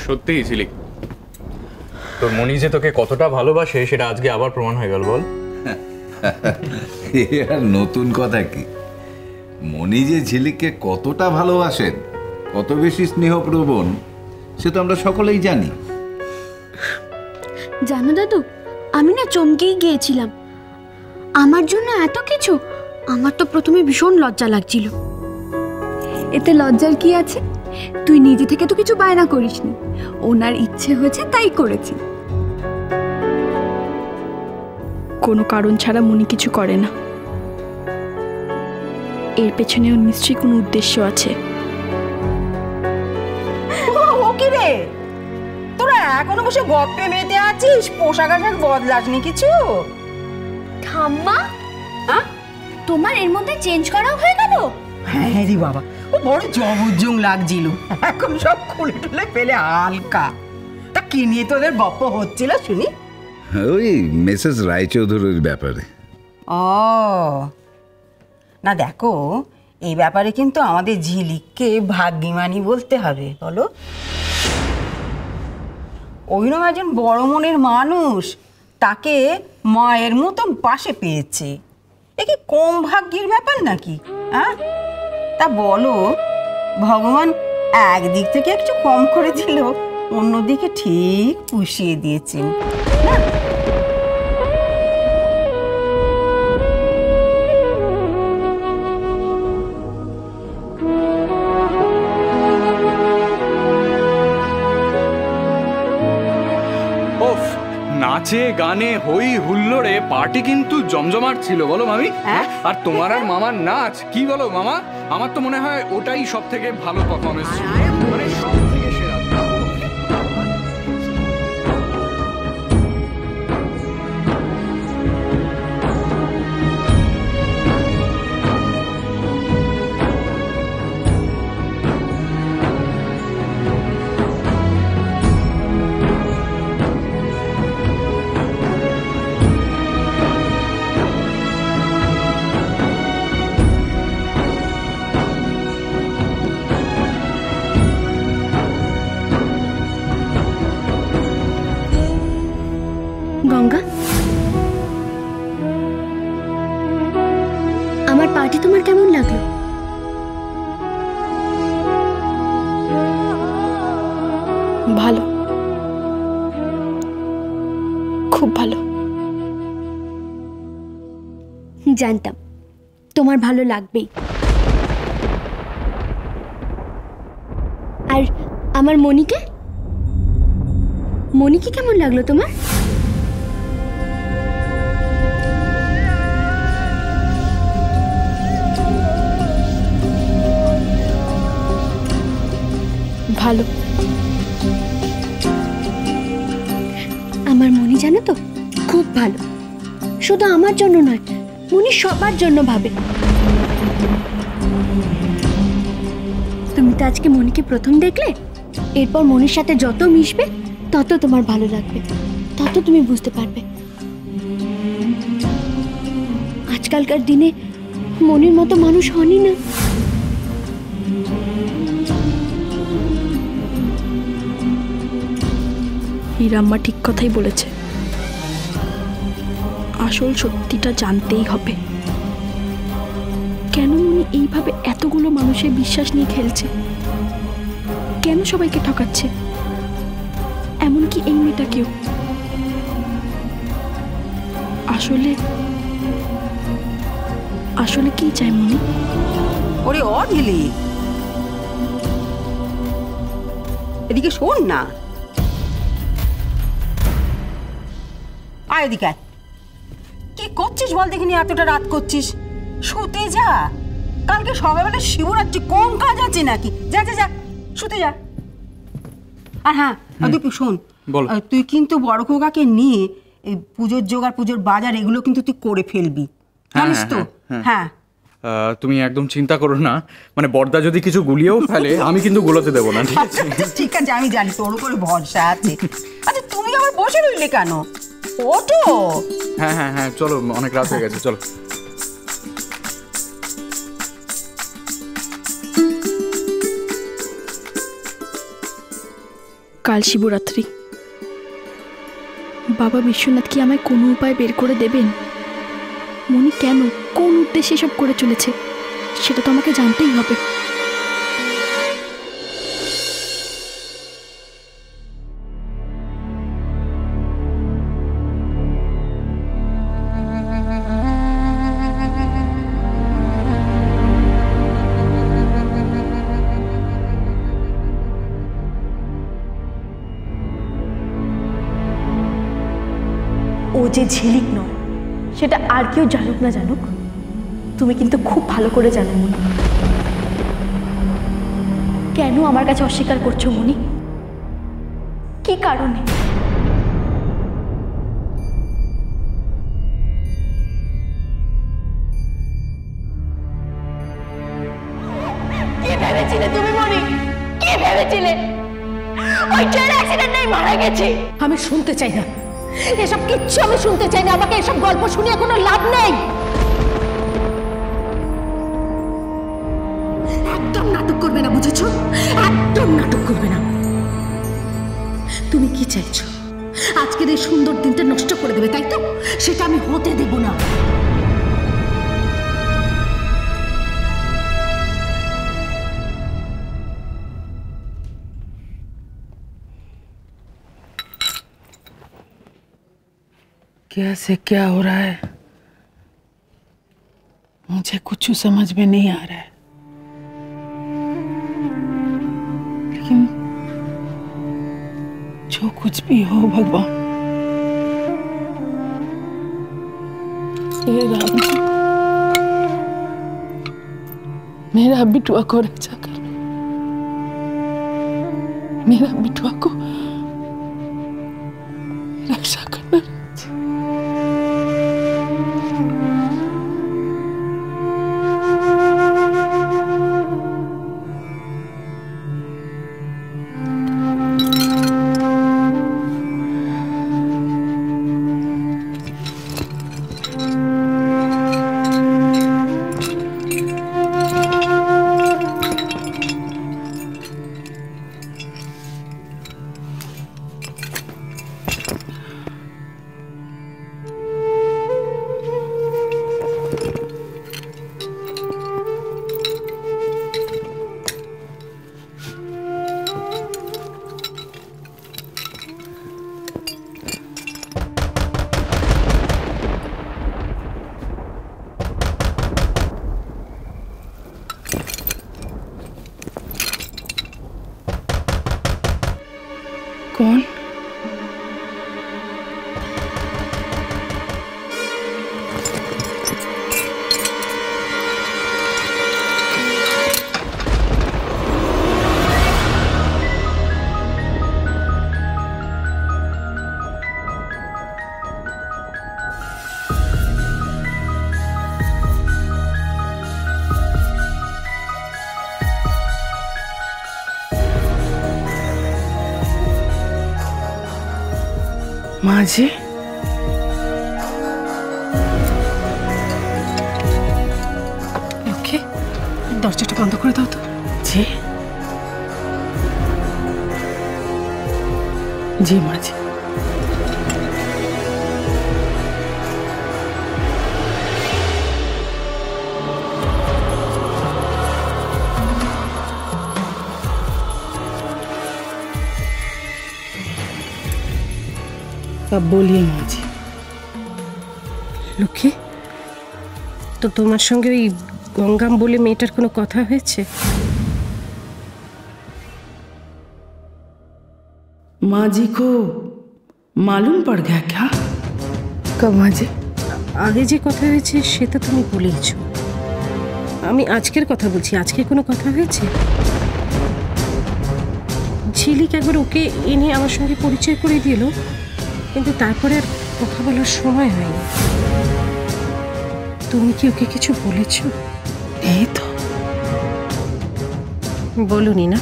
সত্যিই ঝিলিক, তোর মনি যে তোকে কতটা ভালোবাসে সেটা আজকে আবার প্রমাণ হয়ে গেল। বল আর নতুন কথা কি, মনি যে ঝিলিককে কতটা ভালোবাসেন, কত বেশি স্নেহপ্রবণ, সে তো আমরা সকলেই জানি। জানো দাদু, আমি না চমকেই গিয়েছিলাম। আমার জন্য এত কিছু, আমার তো প্রথমে ভীষণ লজ্জা লাগছিল। এতে লজ্জার কি আছে? তুই নিজে থেকে তো কিছু বায়না করিসনি, ওনার ইচ্ছে হয়েছে তাই করেছি। কোনো কারণ ছাড়া মনি কিছু করে না, এর পেছনেও নিশ্চয়ই কোনো উদ্দেশ্য আছে। ও কি রে, তোরা এখনো বসে গপ্পে মেতে আছিস? পোশাক আশাক বদলাসনি কিছু? ঠাম্মা, তোমার এর মধ্যে চেঞ্জ করাও হয়ে গেল? হ্যাঁ রে বাবা, ও বড় জবরজং লাগছিল, এখন সব খুলে টুলে ফেলে হালকা। তা কি নিয়ে তোদের গপ্প হচ্ছিল শুনি? ওই মিসেস রায়চৌধুরীর ব্যাপারে। ও না, দেখো এই ব্যাপারে কিন্তু আমাদের ঝিলিককে ভাগ্যিমানি বলতে হবে, বলো। ওইরকম একজন বড় মনের মানুষ তাকে মায়ের মতন পাশে পেয়েছে, এ কি কম ভাগ্যের ব্যাপার নাকি? হ্যাঁ, তা বলো, ভগবান একদিক থেকে একটু কম করে দিল, অন্যদিকে ঠিক পুষিয়ে দিয়েছেন না? নাচে গানে হই হুল্লোড়ে পার্টি কিন্তু জমজমাট ছিল, বলো মামি? আর তোমার আর মামার নাচ, কি বলো মামা? আমার তো মনে হয় ওটাই সব থেকে ভালো পারফরমেন্স ছিল, মানে সব থেকে সেরা। গঙ্গা, আমার পার্টি তোমার কেমন লাগলো? ভালো, খুব ভালো। জানতাম তোমার ভালো লাগবেই। আর আমার মনিকে কেমন লাগলো তোমার? ভালো। আমার মনি জানো তো খুব ভালো, শুধু আমার জন্য নয়, মনি সবার জন্য ভাবে। তুমি তো আজকে মনিকে প্রথম দেখলে, এরপর মনির সাথে যত মিশবে তত তোমার ভালো লাগবে, তত তুমি বুঝতে পারবে আজকালকার দিনে মনির মতো মানুষ হনই না। হীরাম্মা ঠিক কথাই বলেছে, আসল সত্যিটা জানতেই হবে। কেন মনি এইভাবে এতগুলো মানুষের বিশ্বাস নিয়ে খেলছে? কেন সবাইকে ঠকাচ্ছে? এমনকি এই মেয়েটাকেও। আসলে আসলে কি চায় মনি? ওরে ও ঝিলিক, এদিকে শোন না, আয় এদিকে আয়। কি করছিস বল দেখিনি, এতটা রাত করছিস? শুতে যা, কালকে সকালবেলা শিবরাত্রি, কম কাজ আছে নাকি? যা যা যা, শুতে যা। আর হ্যাঁ তুই শোন, তুই কিন্তু বড় খোকাকে নিয়ে এই পুজোর জোগাড়, পুজোর বাজার, এগুলো কিন্তু তুই করে ফেলবি, জানিস তো? হ্যাঁ, তুমি একদম চিন্তা করো না, মানে বড়দা যদি কিছু গুলিয়েও ফেলে আমি কিন্তু গুলোতে দেবো না, ঠিক আছে? ঠিক আছে, আমি জানি তোর উপরে ভরসা আছে। আচ্ছা তুমি আবার বসে রইলে কেন? ওঠো। হ্যাঁ হ্যাঁ হ্যাঁ, চলো, অনেক রাত হয়ে গেছে, চলো। কাল শিবরাত্রি। বাবা বিশ্বনাথ কি আমায় কোনো উপায় বের করে দেবেন? মনি কেন, কোন উদ্দেশ্যে সব করে চলেছে সেটা তো আমাকে জানতেই হবে। ও যে ঝিলিক নয় সেটা আর কেউ জানুক না জানুক, তুমি কিন্তু খুব ভালো করে জানো মনি। কেন আমার কাছে অস্বীকার করছো মনি? কি কারণে? কি ভেবেছিলে তুমি মনি? কি ভেবেছিলে ওই ট্রেন অ্যাক্সিডেন্টেই মারা গেছে? আমি শুনতে চাই না, এসব কিচ্ছু আমি শুনতে চাই না। আমাকে এসব গল্প শুনিয়ে কোনো লাভ নেই। একদম নাটক করবে না, বুঝেছো? একদম নাটক করবে না। তুমি কি চাইছো? আজকের এই সুন্দর দিনটা নষ্ট করে দেবে, তাই তো? সেটা আমি হতে দেব না। क्या से क्या हो रहा है मुझे कुछ समझ में नहीं आ रहा है, लेकिन जो कुछ भी हो भगवान, हे राम जी, मेरा बिटुआ को रक्षा कर, मेरा बिटुआ को रक्षा करना। कौन? माँ जी, লক্ষ্মী, দরজাটা বন্ধ করে দাও তো। जी जी माँ जी। अब बोलिए माँ जी। লক্ষ্মী, তো তোমার সঙ্গে ওই গঙ্গাম বলে মেয়েটার কোনো কথা হয়েছে? माँ जी को मालूम पड़ गया क्या? कब माँ जी? আগে যে কথা হয়েছে সে তো তুমি বলেইছ। আমি আজকের কথা বলছি। আজকে কোনো কথা হয়েছে? ঝিলিক একবার ওকে এনে আমার সঙ্গে পরিচয় করে দিল, কিন্তু তারপরে আর কথা বলার সময় হয়নি। তুমি কি ওকে কিছু বলেছ? नहीं तो বলনি না?